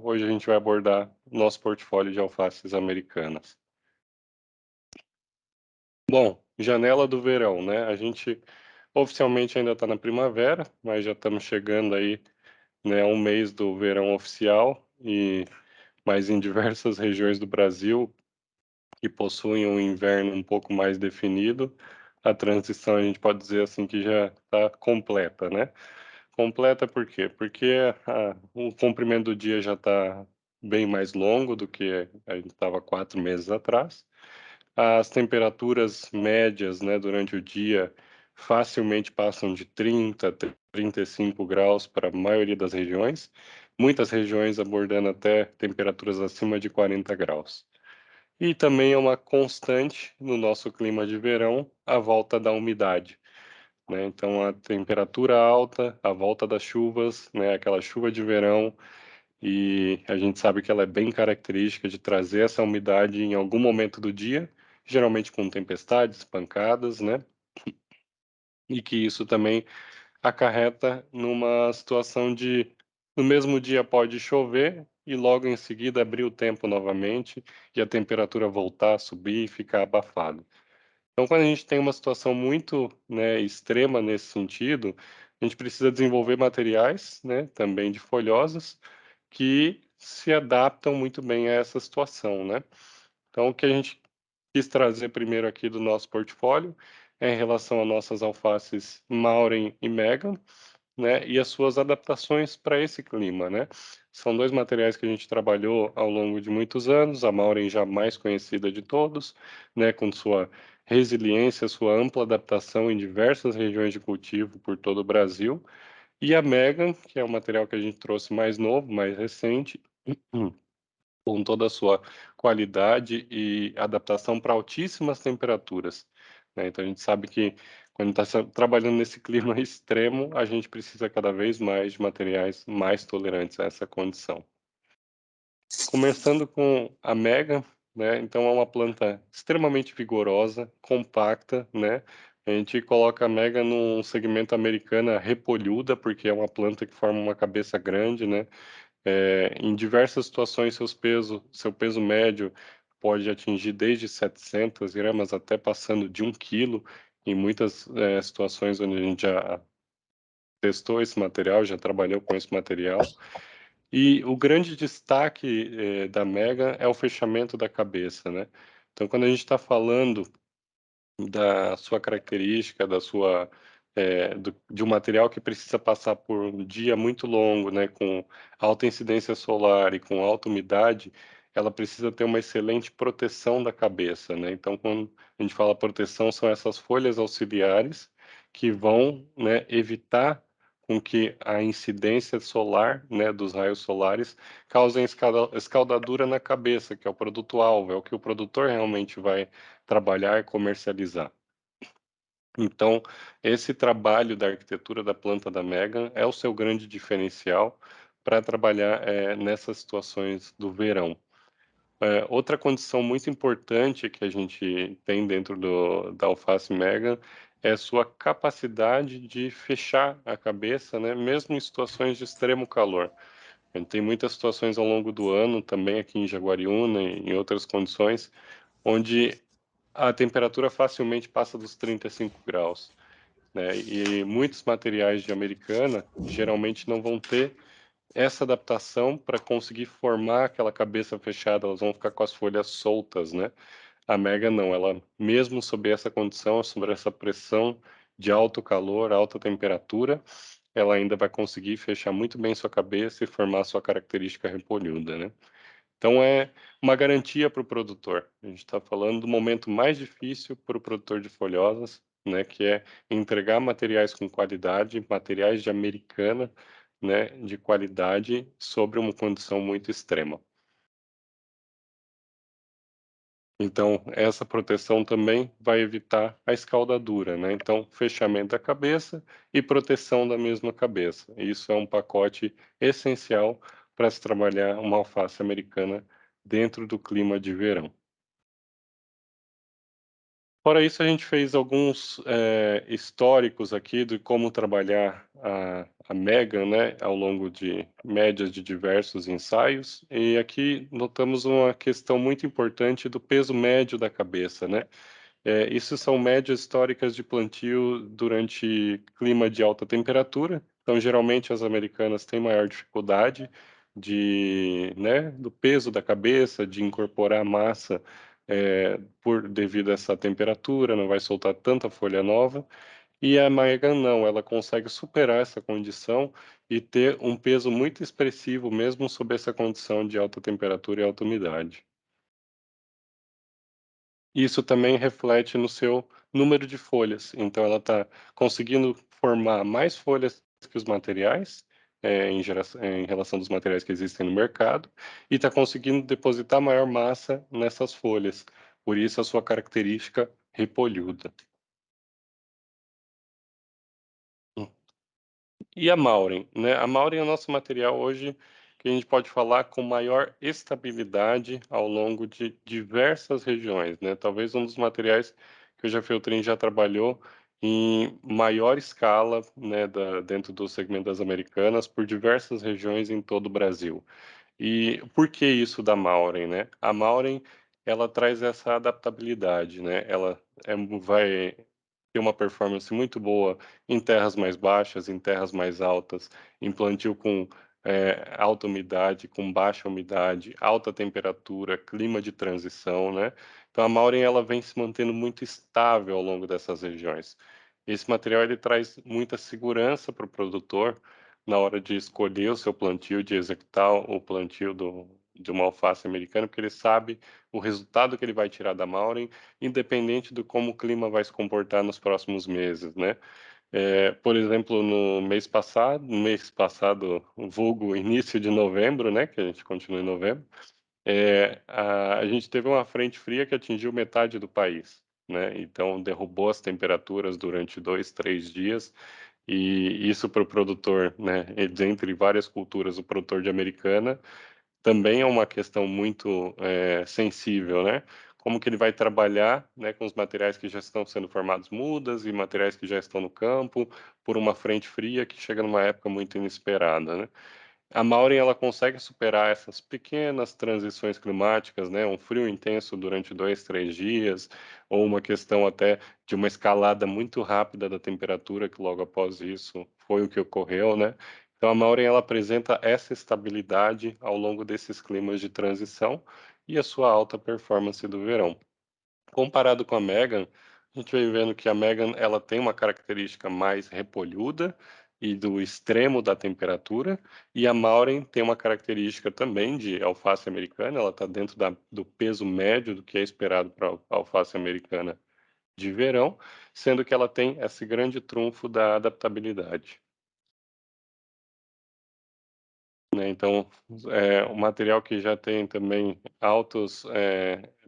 Hoje a gente vai abordar o nosso portfólio de alfaces americanas. Bom, janela do verão, né? A gente oficialmente ainda está na primavera, mas já estamos chegando aí, né, a um mês do verão oficial e mas em diversas regiões do Brasil que possuem um inverno um pouco mais definido, a transição a gente pode dizer assim que já está completa, né? Completa por quê? Porque o comprimento do dia já está bem mais longo do que a gente estava 4 meses atrás. As temperaturas médias, né, durante o dia facilmente passam de 30 a 35 graus para a maioria das regiões, muitas regiões abordando até temperaturas acima de 40 graus. E também é uma constante no nosso clima de verão a volta da umidade, né? Então a temperatura alta, a volta das chuvas, né, aquela chuva de verão, e a gente sabe que ela é bem característica de trazer essa umidade em algum momento do dia, geralmente com tempestades, pancadas, né? E que isso também acarreta numa situação de no mesmo dia pode chover e logo em seguida abrir o tempo novamente e a temperatura voltar a subir e ficar abafado. Então, quando a gente tem uma situação muito, né, extrema nesse sentido, a gente precisa desenvolver materiais, né, também de folhosas, que se adaptam muito bem a essa situação, né. Então, o que a gente quis trazer primeiro aqui do nosso portfólio é em relação a nossas alfaces Maureen e Megan, né, e as suas adaptações para esse clima, né. São 2 materiais que a gente trabalhou ao longo de muitos anos, a Maureen já mais conhecida de todos, né, com sua resiliência, sua ampla adaptação em diversas regiões de cultivo por todo o Brasil, e a Megan, que é um material que a gente trouxe mais novo, mais recente, com toda a sua qualidade e adaptação para altíssimas temperaturas, né. Então a gente sabe que quando está trabalhando nesse clima extremo, a gente precisa cada vez mais de materiais mais tolerantes a essa condição. Começando com a Mega, né, então é uma planta extremamente vigorosa, compacta, né. A gente coloca a Mega num segmento americana repolhuda, porque é uma planta que forma uma cabeça grande, né. Em diversas situações, seu peso médio pode atingir desde 700 gramas até passando de 1 quilo, em muitas, situações onde a gente já testou esse material, já trabalhou com esse material. E o grande destaque, da Mega é o fechamento da cabeça, né. Então quando a gente está falando da sua característica, da sua, do de um material que precisa passar por um dia muito longo, né, com alta incidência solar e com alta umidade, ela precisa ter uma excelente proteção da cabeça, né. Então quando a gente fala proteção, são essas folhas auxiliares que vão, né, evitar com que a incidência solar, né, dos raios solares causem escaldadura na cabeça, que é o produto-alvo, é o que o produtor realmente vai trabalhar e comercializar. Então, esse trabalho da arquitetura da planta da Megan é o seu grande diferencial para trabalhar, nessas situações do verão. Outra condição muito importante que a gente tem dentro da alface Megan é sua capacidade de fechar a cabeça, né, mesmo em situações de extremo calor. A gente tem muitas situações ao longo do ano, também aqui em Jaguariúna e em outras condições, onde a temperatura facilmente passa dos 35 graus, né, e muitos materiais de Americana geralmente não vão ter essa adaptação para conseguir formar aquela cabeça fechada, elas vão ficar com as folhas soltas, né. A Mega não, ela mesmo sob essa condição, sob essa pressão de alto calor, alta temperatura, ela ainda vai conseguir fechar muito bem sua cabeça e formar sua característica repolhuda, né. Então é uma garantia para o produtor. A gente está falando do momento mais difícil para o produtor de folhosas, né, que é entregar materiais com qualidade, materiais de Americana, né, de qualidade sobre uma condição muito extrema. Então essa proteção também vai evitar a escaldadura, né, então fechamento da cabeça e proteção da mesma cabeça. Isso é um pacote essencial para se trabalhar uma alface americana dentro do clima de verão. Fora isso, a gente fez alguns, históricos aqui de como trabalhar a Megan, né, ao longo de médias de diversos ensaios, e aqui notamos uma questão muito importante do peso médio da cabeça, né. Isso são médias históricas de plantio durante clima de alta temperatura, então geralmente as americanas têm maior dificuldade do peso da cabeça, de incorporar massa, por devido a essa temperatura, não vai soltar tanta folha nova, e a Maega não, ela consegue superar essa condição e ter um peso muito expressivo mesmo sob essa condição de alta temperatura e alta umidade. Isso também reflete no seu número de folhas, então ela está conseguindo formar mais folhas que os materiais, em relação dos materiais que existem no mercado, e está conseguindo depositar maior massa nessas folhas, por isso a sua característica repolhuda. E a Mauren, né, a Mauren é o nosso material hoje que a gente pode falar com maior estabilidade ao longo de diversas regiões, né, talvez um dos materiais que o Jafeutrem já trabalhou em maior escala, né, dentro do segmento das americanas, por diversas regiões em todo o Brasil. E por que isso da Mauren, né? A Mauren, ela traz essa adaptabilidade, né? Ela vai ter uma performance muito boa em terras mais baixas, em terras mais altas, em plantio com alta umidade, com baixa umidade, alta temperatura, clima de transição, né? Então a Mauren ela vem se mantendo muito estável ao longo dessas regiões. Esse material ele traz muita segurança para o produtor, na hora de escolher o seu plantio, de executar o plantio de uma alface americana, porque ele sabe o resultado que ele vai tirar da Mauren, independente do como o clima vai se comportar nos próximos meses, né. Por exemplo, no mês passado, vulgo início de novembro, né, que a gente continua em novembro, a gente teve uma frente fria que atingiu metade do país, né, então derrubou as temperaturas durante 2, 3 dias, e isso para o produtor, né, dentre várias culturas, o produtor de americana, também é uma questão muito, sensível, né. Como que ele vai trabalhar, né, com os materiais que já estão sendo formados mudas e materiais que já estão no campo, por uma frente fria que chega numa época muito inesperada, né. A Maureen ela consegue superar essas pequenas transições climáticas, né, um frio intenso durante 2, 3 dias, ou uma questão até de uma escalada muito rápida da temperatura, que logo após isso foi o que ocorreu, né. Então a Maureen ela apresenta essa estabilidade ao longo desses climas de transição e a sua alta performance do verão. Comparado com a Megan, a gente vem vendo que a Megan ela tem uma característica mais repolhuda e do extremo da temperatura, e a Maureen tem uma característica também de alface americana, ela está dentro do peso médio do que é esperado para a alface americana de verão, sendo que ela tem esse grande trunfo da adaptabilidade. Né, então, um material que já tem também altos,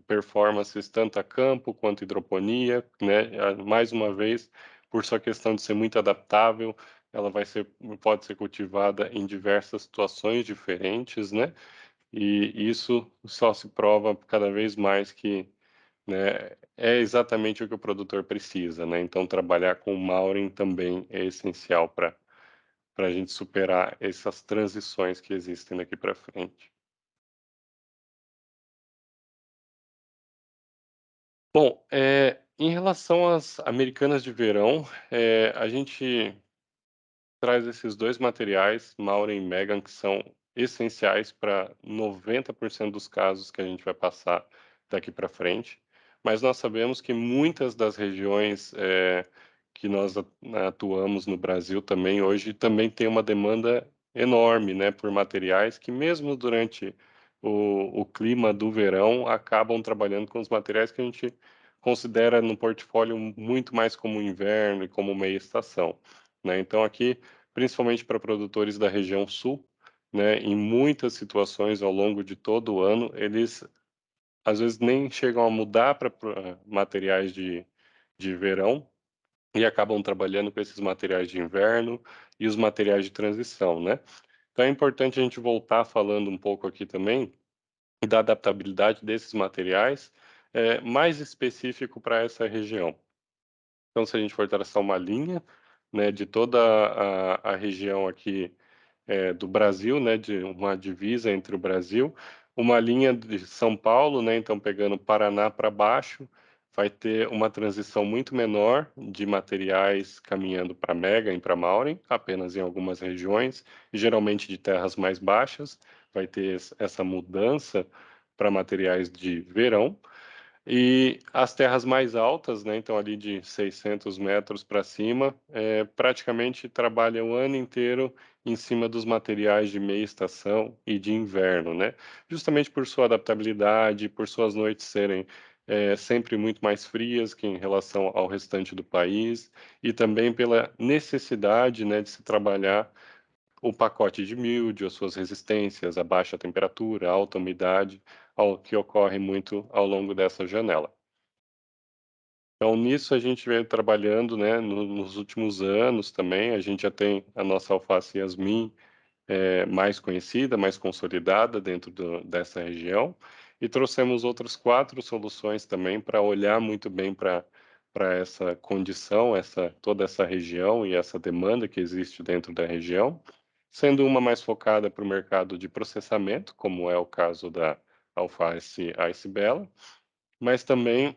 performances tanto a campo quanto hidroponia, né, mais uma vez, por sua questão de ser muito adaptável, ela pode ser cultivada em diversas situações diferentes, né, e isso só se prova cada vez mais que, né, é exatamente o que o produtor precisa, né, então trabalhar com o Mauren também é essencial para a gente superar essas transições que existem daqui para frente. Bom, em relação às americanas de verão, a gente traz esses 2 materiais, Maureen e Megan, que são essenciais para 90% dos casos que a gente vai passar daqui para frente, mas nós sabemos que muitas das regiões, que nós atuamos no Brasil também, hoje também tem uma demanda enorme, né, por materiais que mesmo durante o clima do verão, acabam trabalhando com os materiais que a gente considera no portfólio muito mais como inverno e como meia estação, né. Então aqui principalmente para produtores da região sul, né, em muitas situações ao longo de todo o ano, eles às vezes nem chegam a mudar para materiais de verão e acabam trabalhando com esses materiais de inverno e os materiais de transição, né. Então é importante a gente voltar falando um pouco aqui também da adaptabilidade desses materiais, mais específico para essa região. Então, se a gente for traçar uma linha, né, de toda a região aqui, do Brasil, né, de uma divisa entre o Brasil, uma linha de São Paulo, né, então pegando Paraná para baixo, vai ter uma transição muito menor de materiais caminhando para Mega e para Maureen, apenas em algumas regiões, geralmente de terras mais baixas, vai ter essa mudança para materiais de verão, e as terras mais altas, né, então ali de 600 metros para cima, praticamente trabalha o ano inteiro em cima dos materiais de meia estação e de inverno, né? Justamente por sua adaptabilidade, por suas noites serem sempre muito mais frias que em relação ao restante do país, e também pela necessidade, né, de se trabalhar o pacote de mildio, as suas resistências, a baixa temperatura, a alta umidade, que ocorre muito ao longo dessa janela. Então, nisso a gente vem trabalhando, né, nos últimos anos também, a gente já tem a nossa alface Yasmin, mais conhecida, mais consolidada dentro dessa região, e trouxemos outras 4 soluções também para olhar muito bem para essa condição, toda essa região e essa demanda que existe dentro da região, sendo uma mais focada para o mercado de processamento, como é o caso da alface Ice Bella, mas também,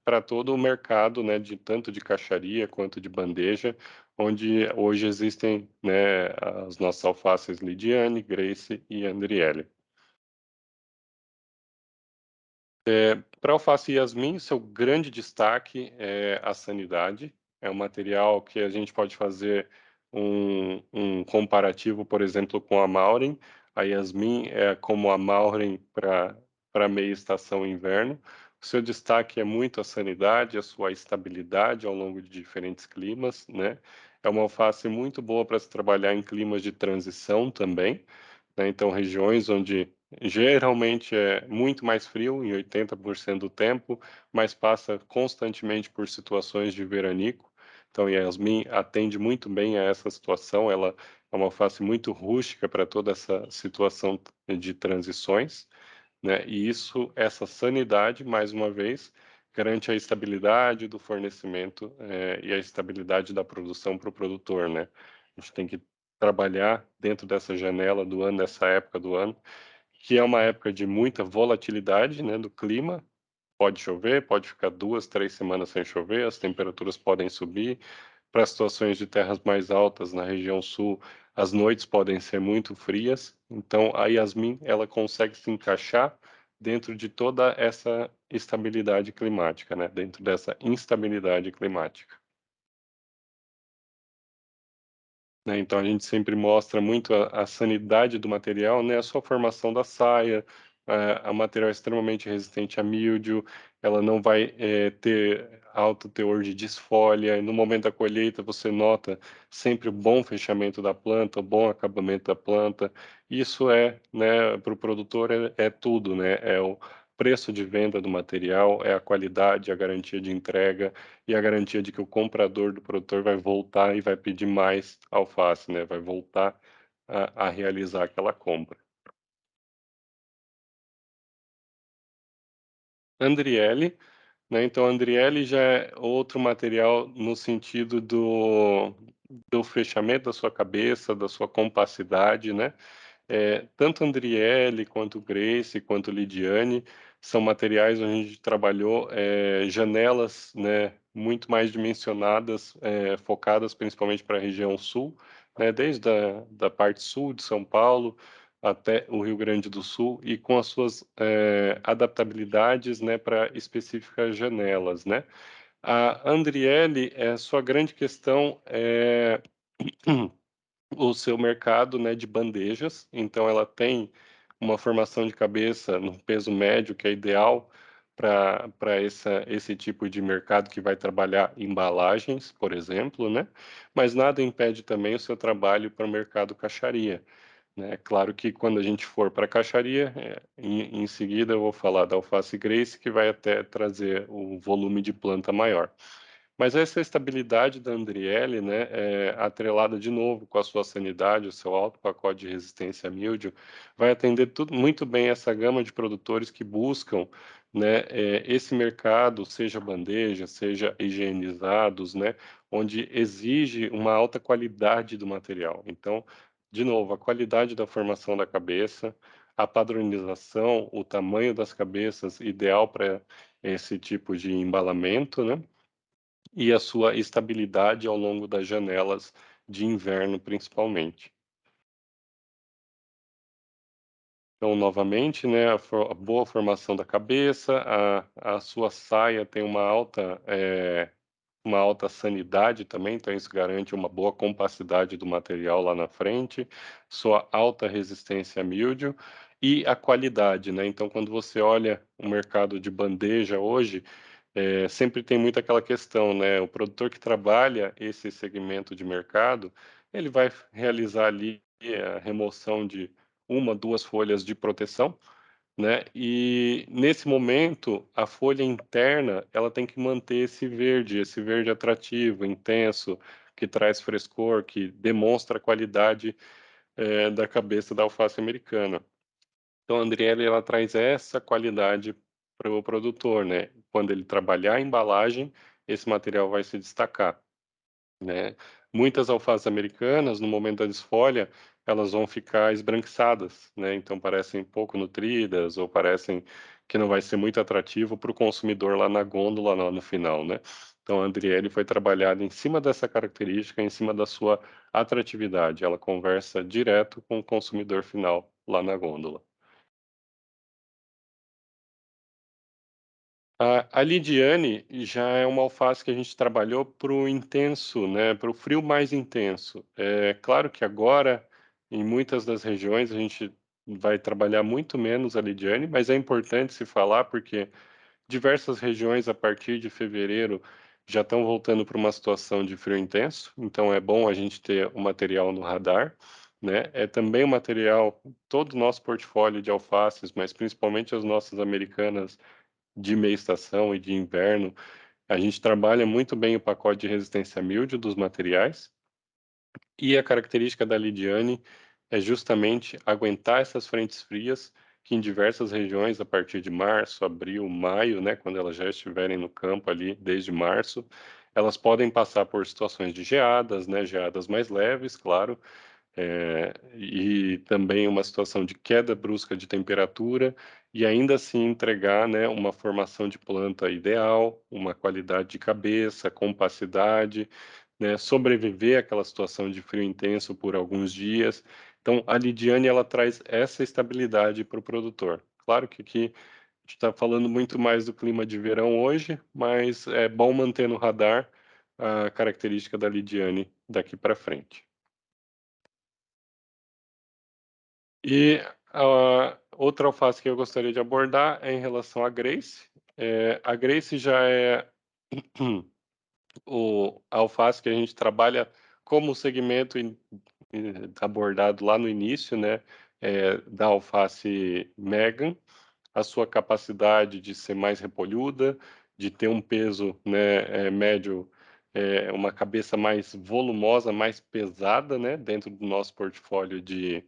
para todo o mercado, né, de tanto de caixaria quanto de bandeja, onde hoje existem, né, as nossas alfaces Lidiane, Grace e Andriele. Para alface Yasmin, seu grande destaque é a sanidade. É um material que a gente pode fazer um comparativo, por exemplo, com a Maureen. A Yasmin é como a Maureen para meia estação inverno. O seu destaque é muito a sanidade, a sua estabilidade ao longo de diferentes climas, né? É uma alface muito boa para se trabalhar em climas de transição também, né? Então, regiões onde geralmente é muito mais frio, em 80% do tempo, mas passa constantemente por situações de veranico. Então, Yasmin atende muito bem a essa situação. Ela é uma face muito rústica para toda essa situação de transições, né? E isso, essa sanidade, mais uma vez, garante a estabilidade do fornecimento, e a estabilidade da produção para o produtor, né? A gente tem que trabalhar dentro dessa janela do ano, dessa época do ano, que é uma época de muita volatilidade, né, do clima. Pode chover, pode ficar 2, 3 semanas sem chover, as temperaturas podem subir. Para situações de terras mais altas na região sul, as noites podem ser muito frias. Então, a Yasmin, ela consegue se encaixar dentro de toda essa estabilidade climática, né, dentro dessa instabilidade climática. Né, então a gente sempre mostra muito a sanidade do material, né, a sua formação da saia, a material é extremamente resistente a míldio, ela não vai, ter alto teor de desfolha, e no momento da colheita você nota sempre o bom fechamento da planta, o bom acabamento da planta. Isso né, para o produtor é tudo, né, é o preço de venda do material, é a qualidade, a garantia de entrega, e a garantia de que o comprador do produtor vai voltar e vai pedir mais alface, né, vai voltar a realizar aquela compra. Andriele, né, então Andriele já é outro material no sentido do fechamento da sua cabeça, da sua compacidade, né. Tanto Andriele, quanto Grace, quanto Lidiane, são materiais onde a gente trabalhou, janelas, né, muito mais dimensionadas, focadas principalmente para a região sul, né, desde da parte sul de São Paulo até o Rio Grande do Sul, e com as suas, adaptabilidades, né, para específicas janelas, né. A Andriele, sua grande questão é o seu mercado, né, de bandejas, então ela tem uma formação de cabeça no peso médio, que é ideal para esse tipo de mercado que vai trabalhar embalagens, por exemplo, né, mas nada impede também o seu trabalho para o mercado caixaria, né. Claro que quando a gente for para a caixaria, em seguida eu vou falar da alface Grace, que vai até trazer o volume de planta maior. Mas essa estabilidade da Andriele, né, atrelada de novo com a sua sanidade, o seu alto pacote de resistência a míldio, vai atender tudo muito bem essa gama de produtores que buscam, né, esse mercado, seja bandeja, seja higienizados, né, onde exige uma alta qualidade do material. Então, de novo, a qualidade da formação da cabeça, a padronização, o tamanho das cabeças ideal para esse tipo de embalamento, né? E a sua estabilidade ao longo das janelas de inverno, principalmente. Então, novamente, né, a boa formação da cabeça, a sua saia tem uma alta sanidade também, então isso garante uma boa compacidade do material lá na frente, sua alta resistência a míldio e a qualidade, né? Então, quando você olha o mercado de bandeja hoje, sempre tem muito aquela questão, né? O produtor que trabalha esse segmento de mercado, ele vai realizar ali a remoção de uma, duas folhas de proteção, né? E nesse momento, a folha interna, ela tem que manter esse verde atrativo, intenso, que traz frescor, que demonstra a qualidade, da cabeça da alface americana. Então, a Andriele, ela traz essa qualidade para o produtor, né? Quando ele trabalhar a embalagem, esse material vai se destacar, né? Muitas alfaces americanas, no momento da desfolha, elas vão ficar esbranquiçadas, né? Então parecem pouco nutridas ou parecem que não vai ser muito atrativo para o consumidor lá na gôndola no final, né? Então a Andriele foi trabalhada em cima dessa característica, em cima da sua atratividade. Ela conversa direto com o consumidor final lá na gôndola. A Lidiane já é uma alface que a gente trabalhou para o intenso, né, para o frio mais intenso. É claro que agora, em muitas das regiões, a gente vai trabalhar muito menos a Lidiane, mas é importante se falar porque diversas regiões, a partir de fevereiro, já estão voltando para uma situação de frio intenso, então é bom a gente ter o material no radar, né? É também o material, todo o nosso portfólio de alfaces, mas principalmente as nossas americanas de meia estação e de inverno, a gente trabalha muito bem o pacote de resistência a míldio dos materiais, e a característica da Lidiane é justamente aguentar essas frentes frias que em diversas regiões, a partir de março, abril, maio, né, quando elas já estiverem no campo ali desde março, elas podem passar por situações de geadas, né, geadas mais leves, claro, e também uma situação de queda brusca de temperatura e ainda assim entregar, né, uma formação de planta ideal, uma qualidade de cabeça, compacidade, né, sobreviver àquela situação de frio intenso por alguns dias. Então, a Lidiane ela traz essa estabilidade para o produtor. Claro que aqui a gente está falando muito mais do clima de verão hoje, mas é bom manter no radar a característica da Lidiane daqui para frente. E a outra alface que eu gostaria de abordar é em relação à Grace. A Grace já é a alface que a gente trabalha como segmento abordado lá no início, né, da alface Megan, a sua capacidade de ser mais repolhuda, de ter um peso, né, médio, uma cabeça mais volumosa, mais pesada, né, dentro do nosso portfólio de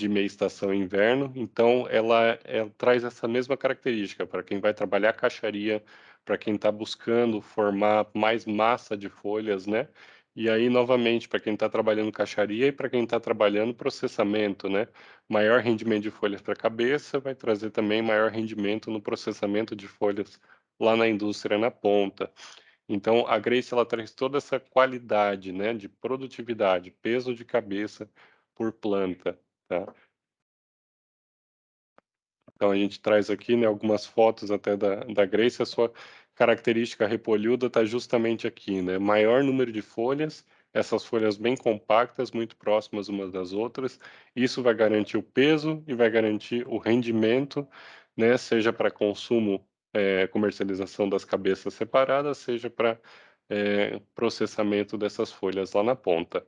meia estação e inverno, então ela traz essa mesma característica para quem vai trabalhar caixaria, para quem está buscando formar mais massa de folhas, né? E aí, novamente, para quem está trabalhando caixaria e para quem está trabalhando processamento, né? Maior rendimento de folhas para a cabeça vai trazer também maior rendimento no processamento de folhas lá na indústria na ponta. Então, a Grace ela traz toda essa qualidade, né, de produtividade, peso de cabeça por planta, tá? Então a gente traz aqui, né, algumas fotos até da Grace, a sua característica repolhuda está justamente aqui, né? Maior número de folhas, essas folhas bem compactas, muito próximas umas das outras. Isso vai garantir o peso e vai garantir o rendimento, né? Seja para consumo, comercialização das cabeças separadas, seja para processamento dessas folhas lá na ponta.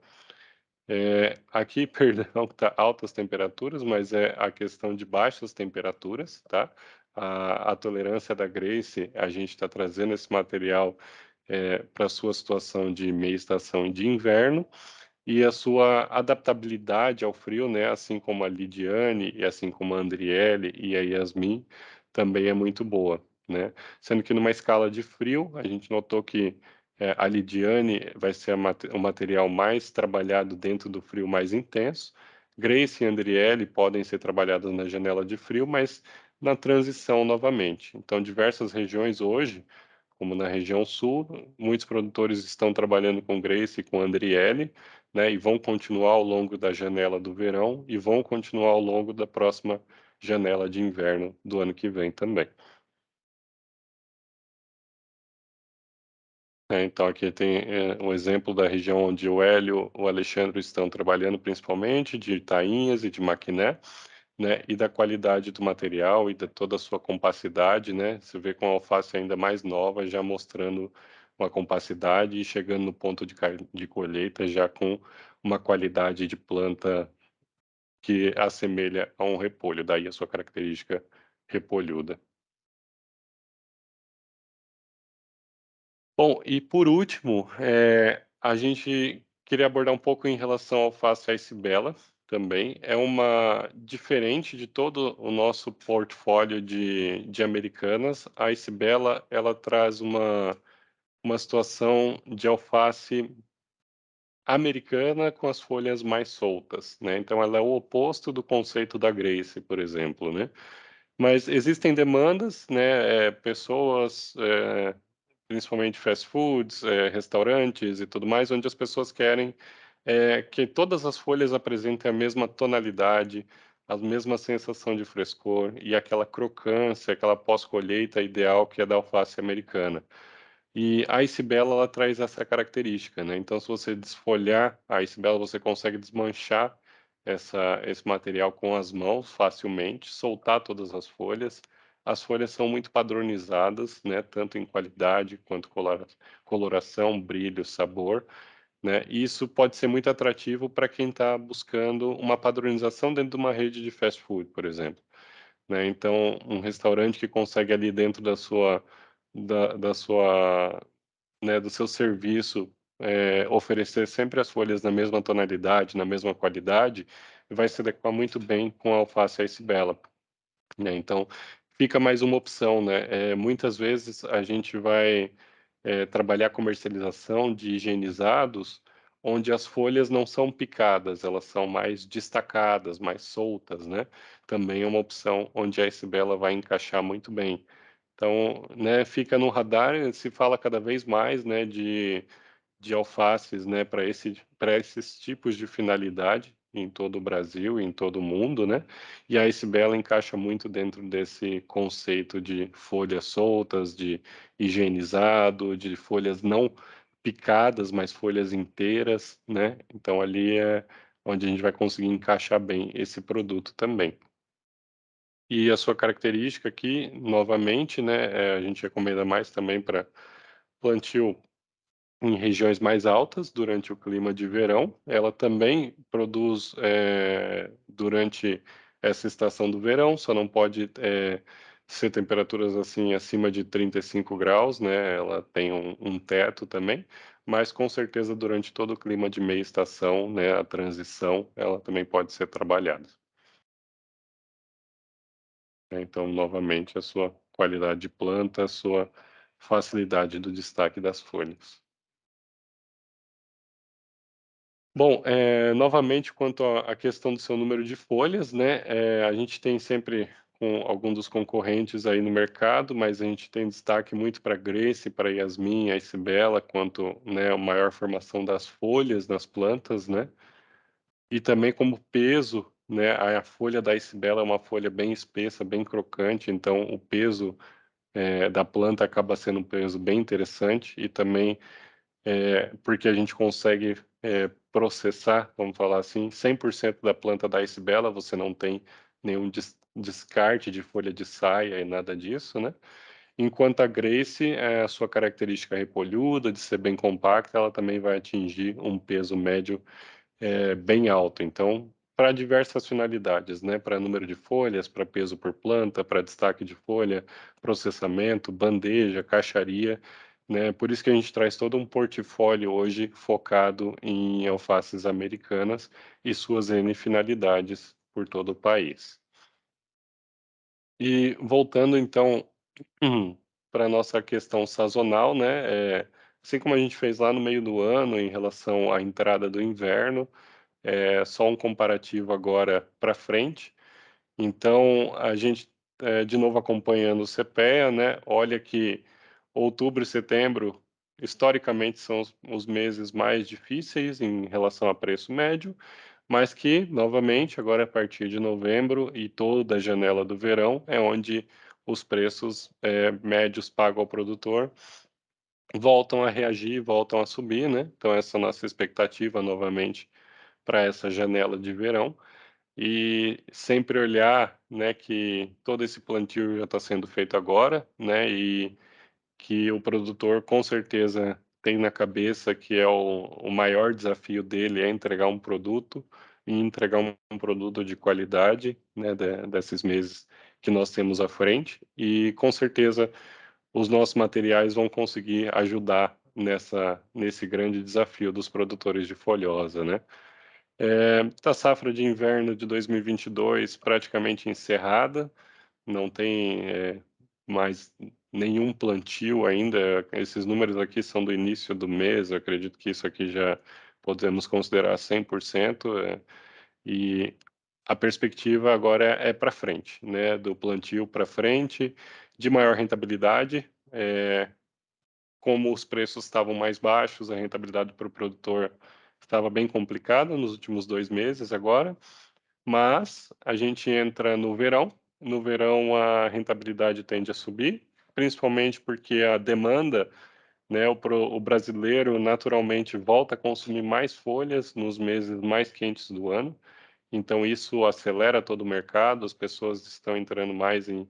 Aqui, perdão, tá altas temperaturas, mas é a questão de baixas temperaturas, tá? A tolerância da Grace, a gente está trazendo esse material para a sua situação de meia estação e de inverno, e a sua adaptabilidade ao frio, né, assim como a Lidiane e assim como a Andriele e a Yasmin, também é muito boa, né. Sendo que numa escala de frio, a gente notou que, a Lidiane vai ser o material mais trabalhado dentro do frio mais intenso, Grace e Andriele podem ser trabalhadas na janela de frio, mas na transição novamente. Então diversas regiões hoje, como na região sul, muitos produtores estão trabalhando com Grace e com Andriele, né, e vão continuar ao longo da janela do verão e vão continuar ao longo da próxima janela de inverno do ano que vem também. Então aqui tem, um exemplo da região onde o Hélio, o Alexandre estão trabalhando principalmente, de tainhas e de maquiné, né, e da qualidade do material e de toda a sua compacidade, né, você vê com a alface ainda mais nova, já mostrando uma compacidade e chegando no ponto de colheita já com uma qualidade de planta que assemelha a um repolho, daí a sua característica repolhuda. Bom, e por último, a gente queria abordar um pouco em relação ao alface Ice Bella também. É uma diferente de todo o nosso portfólio de americanas, a Ice Bella, ela traz uma situação de alface americana com as folhas mais soltas, né, então ela é o oposto do conceito da Grace, por exemplo, né. Mas existem demandas, né, pessoas, principalmente fast foods, restaurantes e tudo mais, onde as pessoas querem, que todas as folhas apresentem a mesma tonalidade, a mesma sensação de frescor e aquela crocância, aquela pós-colheita ideal que é da alface americana. E a Ice Bella, ela traz essa característica, né, então se você desfolhar a Ice Bella, você consegue desmanchar esse material com as mãos facilmente, soltar todas as folhas são muito padronizadas, né, tanto em qualidade quanto coloração, brilho, sabor, né, e isso pode ser muito atrativo para quem está buscando uma padronização dentro de uma rede de fast food, por exemplo, né, então um restaurante que consegue ali dentro da sua, né, do seu serviço, oferecer sempre as folhas na mesma tonalidade, na mesma qualidade, vai se adequar muito bem com a alface Ice Bella, né, então fica mais uma opção, né, muitas vezes a gente vai, trabalhar comercialização de higienizados, onde as folhas não são picadas, elas são mais destacadas, mais soltas, né, também é uma opção onde a Ice Bella vai encaixar muito bem. Então, né, fica no radar, se fala cada vez mais, né, de alfaces, né, para esses tipos de finalidade em todo o Brasil e em todo o mundo, né, e a Ice Bella encaixa muito dentro desse conceito de folhas soltas, de higienizado, de folhas não picadas, mas folhas inteiras, né, então ali é onde a gente vai conseguir encaixar bem esse produto também. E a sua característica aqui, novamente, né, a gente recomenda mais também para plantio em regiões mais altas durante o clima de verão. Ela também produz, durante essa estação do verão, só não pode, ser temperaturas, assim, acima de 35 graus, né, ela tem um teto também, mas com certeza durante todo o clima de meia estação, né, a transição, ela também pode ser trabalhada. Né, então, novamente, a sua qualidade de planta, a sua facilidade do destaque das folhas. Bom, novamente, quanto à questão do seu número de folhas, né, a gente tem sempre com algum dos concorrentes aí no mercado, mas a gente tem destaque muito para Grace, para Yasmin, a Isabela, quanto, né, a maior formação das folhas nas plantas, né, e também como peso, né, a folha da Isabela é uma folha bem espessa, bem crocante, então o peso da planta acaba sendo um peso bem interessante e também, porque a gente consegue, processar, vamos falar assim, 100% da planta da Ice Bella, você não tem nenhum descarte de folha de saia e nada disso, né. Enquanto a Grace, a sua característica repolhuda, de ser bem compacta, ela também vai atingir um peso médio bem alto. Então, para diversas finalidades, né, para número de folhas, para peso por planta, para destaque de folha, processamento, bandeja, caixaria, né, por isso que a gente traz todo um portfólio hoje focado em alfaces americanas e suas N finalidades por todo o país. E voltando então para nossa questão sazonal, né, assim como a gente fez lá no meio do ano em relação à entrada do inverno, só um comparativo agora para frente. Então a gente, de novo acompanhando o CPEA, né, olha que outubro e setembro, historicamente, são os meses mais difíceis em relação a preço médio, mas que, novamente, agora a partir de novembro e toda a janela do verão, é onde os preços, médios pago ao produtor voltam a reagir, voltam a subir, né. Então essa é a nossa expectativa novamente para essa janela de verão. E sempre olhar, né, que todo esse plantio já está sendo feito agora, né, e que o produtor com certeza tem na cabeça que é o maior desafio dele é entregar um produto e entregar um produto de qualidade, né, desses meses que nós temos à frente, e com certeza os nossos materiais vão conseguir ajudar nesse grande desafio dos produtores de folhosa, né. A safra de inverno de 2022 praticamente encerrada, não tem, mais nenhum plantio ainda. Esses números aqui são do início do mês, eu acredito que isso aqui já podemos considerar 100%, e a perspectiva agora é para frente, né, do plantio para frente, de maior rentabilidade, como os preços estavam mais baixos, a rentabilidade para o produtor estava bem complicada nos últimos 2 meses agora, mas a gente entra no verão a rentabilidade tende a subir, principalmente porque a demanda, né, o brasileiro naturalmente volta a consumir mais folhas nos meses mais quentes do ano, então isso acelera todo o mercado, as pessoas estão entrando mais em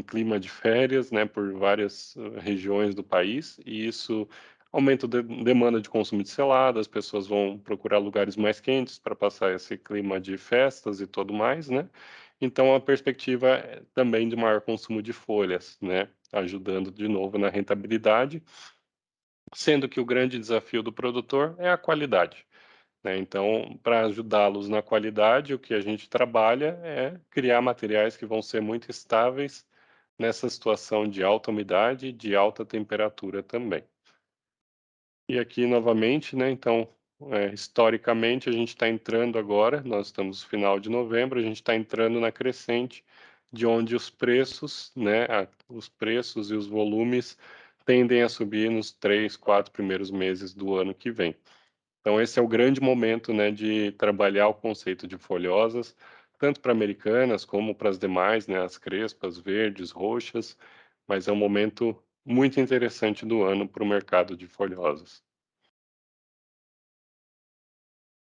clima de férias, né, por várias, regiões do país, e isso aumenta a demanda de consumo de selado, as pessoas vão procurar lugares mais quentes para passar esse clima de festas e tudo mais, né. Então a perspectiva é também de maior consumo de folhas, né, ajudando de novo na rentabilidade, sendo que o grande desafio do produtor é a qualidade, né. Então, para ajudá-los na qualidade, o que a gente trabalha é criar materiais que vão ser muito estáveis nessa situação de alta umidade e de alta temperatura também. E aqui novamente, né, então, historicamente a gente está entrando agora, nós estamos no final de novembro, a gente está entrando na crescente de onde os preços, né, os preços e os volumes tendem a subir nos 3, 4 primeiros meses do ano que vem. Então esse é o grande momento, né, de trabalhar o conceito de folhosas, tanto para americanas como para as demais, né, as crespas, verdes, roxas, mas é um momento muito interessante do ano para o mercado de folhosas.